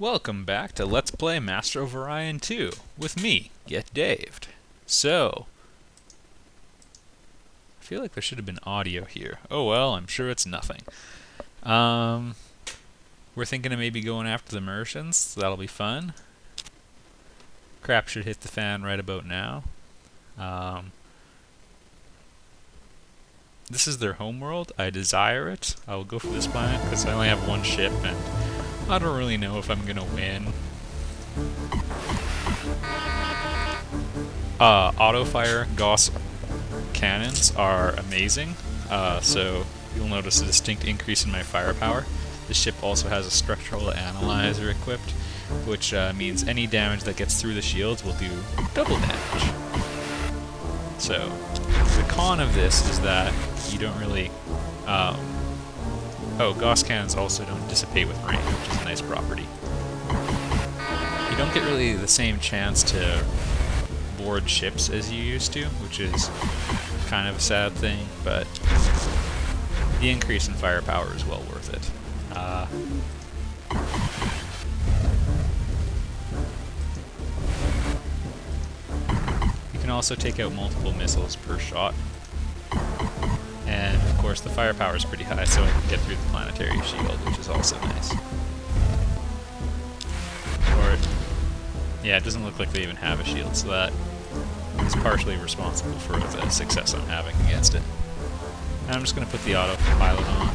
Welcome back to Let's Play Master of Orion 2 with me, Get Daved. So, I feel like there should have been audio here. Oh well, I'm sure it's nothing. We're thinking of maybe going after the Mercians, so that'll be fun. Crap should hit the fan right about now. This is their homeworld. I desire it. I will go for this planet because I only have one ship and I don't really know if I'm gonna win. Auto-fire Gauss cannons are amazing, so you'll notice a distinct increase in my firepower. The ship also has a structural analyzer equipped, which means any damage that gets through the shields will do double damage. So, the con of this is that you don't really... Gauss cannons also don't dissipate with range, which is a nice property. You don't get really the same chance to board ships as you used to, which is kind of a sad thing, but the increase in firepower is well worth it. You can also take out multiple missiles per shot. And of course the firepower is pretty high, so I can get through the planetary shield, which is also nice. Yeah, it doesn't look like they even have a shield, so that is partially responsible for the success I'm having against it. And I'm just going to put the autopilot on.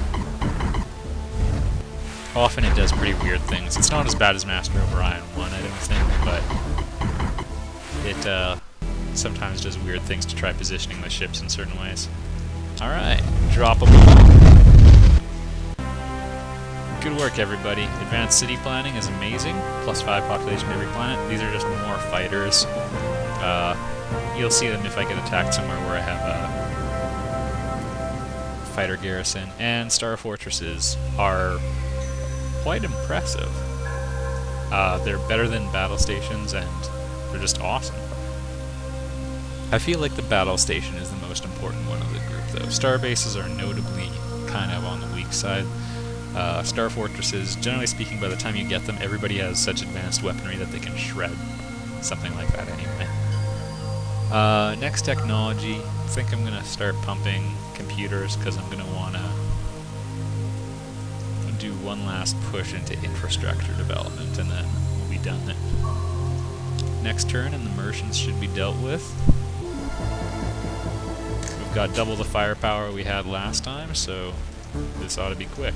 Often it does pretty weird things. It's not as bad as Master of Orion 1, I don't think, but it sometimes does weird things to try positioning the ships in certain ways. Alright, drop them all. Good work, everybody. Advanced city planning is amazing. +5 population to every planet. These are just more fighters. You'll see them if I get attacked somewhere where I have a fighter garrison. And star fortresses are quite impressive. They're better than battle stations, and they're just awesome. I feel like the battle station is the most important one of the group, though. Star bases are notably kind of on the weak side. Star fortresses, generally speaking, by the time you get them, everybody has such advanced weaponry that they can shred. Something like that, anyway. Next technology, I think I'm going to start pumping computers, because I'm going to want to do one last push into infrastructure development, and then we'll be done then. Next turn, and the Mercians should be dealt with. We've got double the firepower we had last time, so this ought to be quick.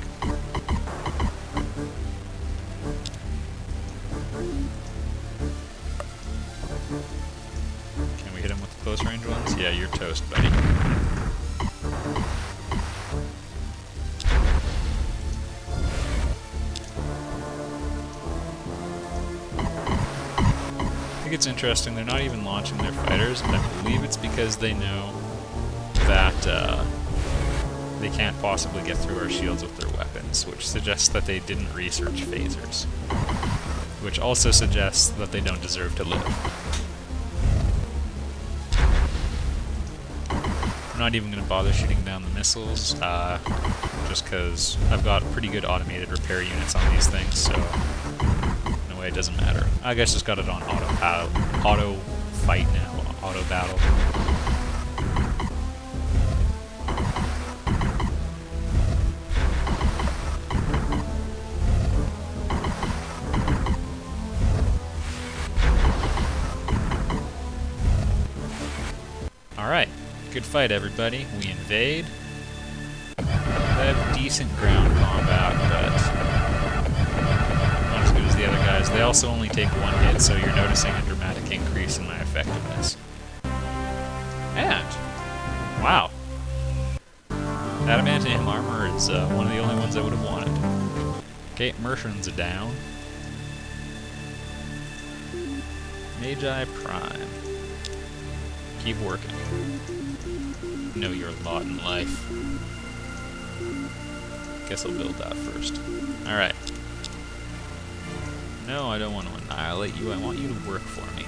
Can we hit him with the close range ones? Yeah, you're toast, buddy. I think it's interesting, they're not even launching their fighters, and I believe it's because they know that they can't possibly get through our shields with their weapons, which suggests that they didn't research phasers. Which also suggests that they don't deserve to live. I'm not even going to bother shooting down the missiles, just because I've got pretty good automated repair units on these things, so in a way it doesn't matter. I guess just got it on auto fight now, auto battle. Alright, good fight everybody. We invade. They have decent ground combat, but not as good as the other guys. They also only take one hit, so you're noticing a dramatic increase in my effectiveness. And, wow. Adamantium armor is one of the only ones I would have wanted. Okay, Mercians are down. Magi Prime. Keep working. Know your lot in life. Guess I'll build that first. Alright. No, I don't want to annihilate you. I want you to work for me.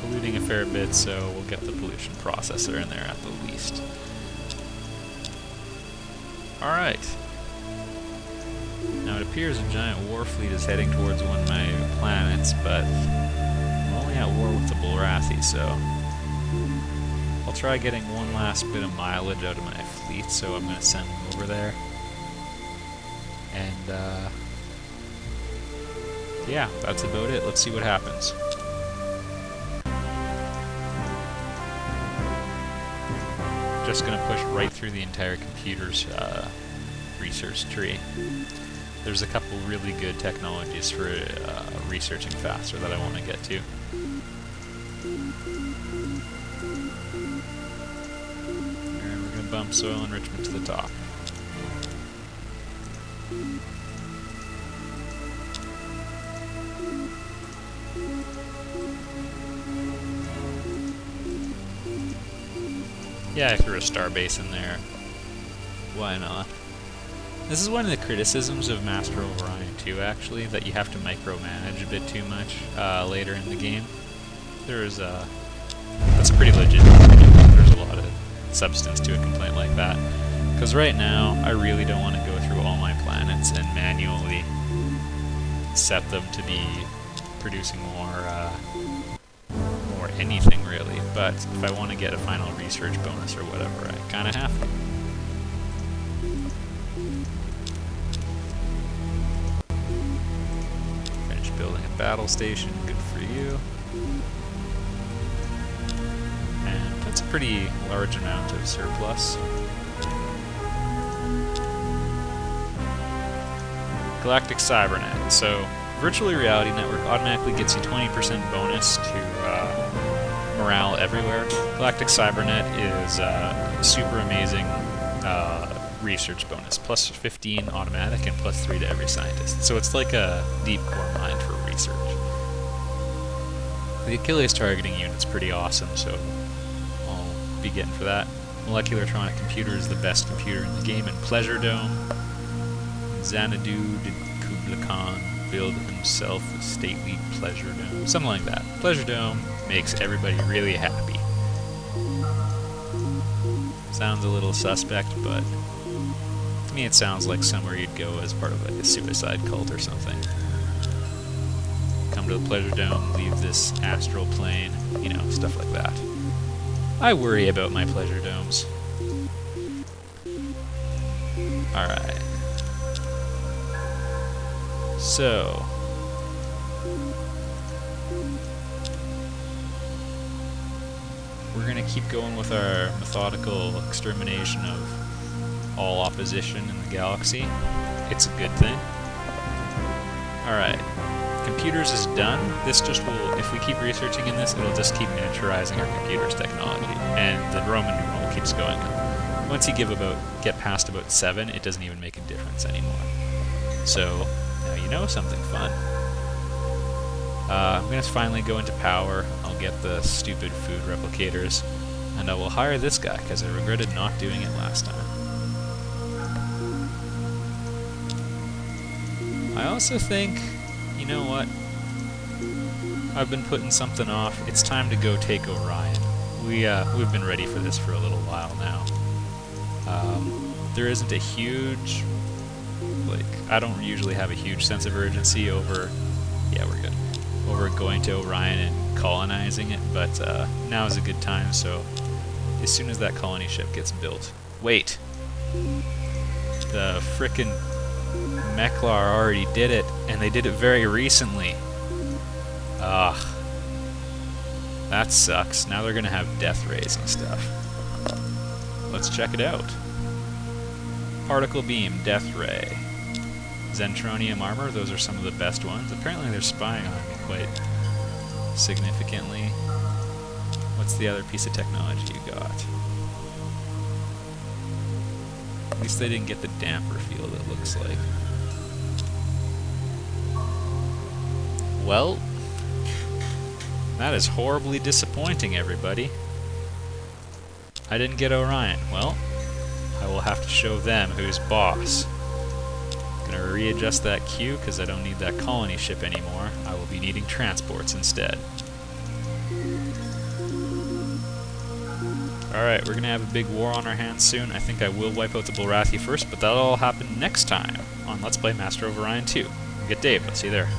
polluting a fair bit, so we'll get the pollution processor in there at the least. Alright. Now it appears a giant war fleet is heading towards one of my planets, but I'm only at war with the Bulrathi, so I'll try getting one last bit of mileage out of my fleet, so I'm going to send them over there. And, yeah, that's about it. Let's see what happens. Just going to push right through the entire computer's research tree. There's a couple really good technologies for researching faster that I want to get to. And we're going to bump soil enrichment to the top. Yeah, I threw a starbase in there. Why not? This is one of the criticisms of Master of Orion 2, actually, that you have to micromanage a bit too much later in the game. That's a pretty legit complaint. There's a lot of substance to a complaint like that. Because right now, I really don't want to go through all my planets and manually set them to be producing more anything, really. But if I want to get a final research bonus or whatever, I kind of have to. Building a battle station, good for you. And that's a pretty large amount of surplus. Galactic Cybernet. So, Virtual Reality Network automatically gets you 20% bonus to morale everywhere. Galactic Cybernet is a super amazing research bonus, plus 15 automatic and plus 3 to every scientist. So it's like a deep core mine for research. The Achilles targeting unit's pretty awesome, so I'll be getting for that. Molecular Tronic Computer is the best computer in the game, and Pleasure Dome. Xanadu did Kublai Khan build himself a stately Pleasure Dome? Something like that. Pleasure Dome makes everybody really happy. Sounds a little suspect, but to me it sounds like somewhere you'd go as part of like a suicide cult or something. Come to the Pleasure Dome, leave this astral plane, you know, stuff like that. I worry about my Pleasure Domes. Alright. So... we're going to keep going with our methodical extermination of all opposition in the galaxy. It's a good thing. Alright. Computers is done. This just will, if we keep researching in this, it'll just keep miniaturizing our computers technology. And the Roman numeral keeps going up. Once you get past about 7, it doesn't even make a difference anymore. So, now you know something fun. I'm going to finally go into power. I'll get the stupid food replicators, and I will hire this guy, because I regretted not doing it last time. I also think, you know what? I've been putting something off. It's time to go take Orion. We've been ready for this for a little while now. There isn't a huge, I don't usually have a huge sense of urgency over, yeah, we're good, over going to Orion and colonizing it, but now is a good time, so as soon as that colony ship gets built. Wait! The frickin' Meklar already did it, and they did it very recently. Ugh. That sucks. Now they're gonna have death rays and stuff. Let's check it out. Particle beam, death ray. Zentronium armor, those are some of the best ones. Apparently they're spying on me quite significantly. What's the other piece of technology you got? At least they didn't get the damper field, it looks like. Well, that is horribly disappointing, everybody. I didn't get Orion. Well, I will have to show them who's boss. Gonna readjust that queue because I don't need that colony ship anymore. I will be needing transports instead. Alright, we're gonna have a big war on our hands soon. I think I will wipe out the Bulrathi first, but that'll all happen next time on Let's Play Master of Orion 2. Get Dave, I'll see you there.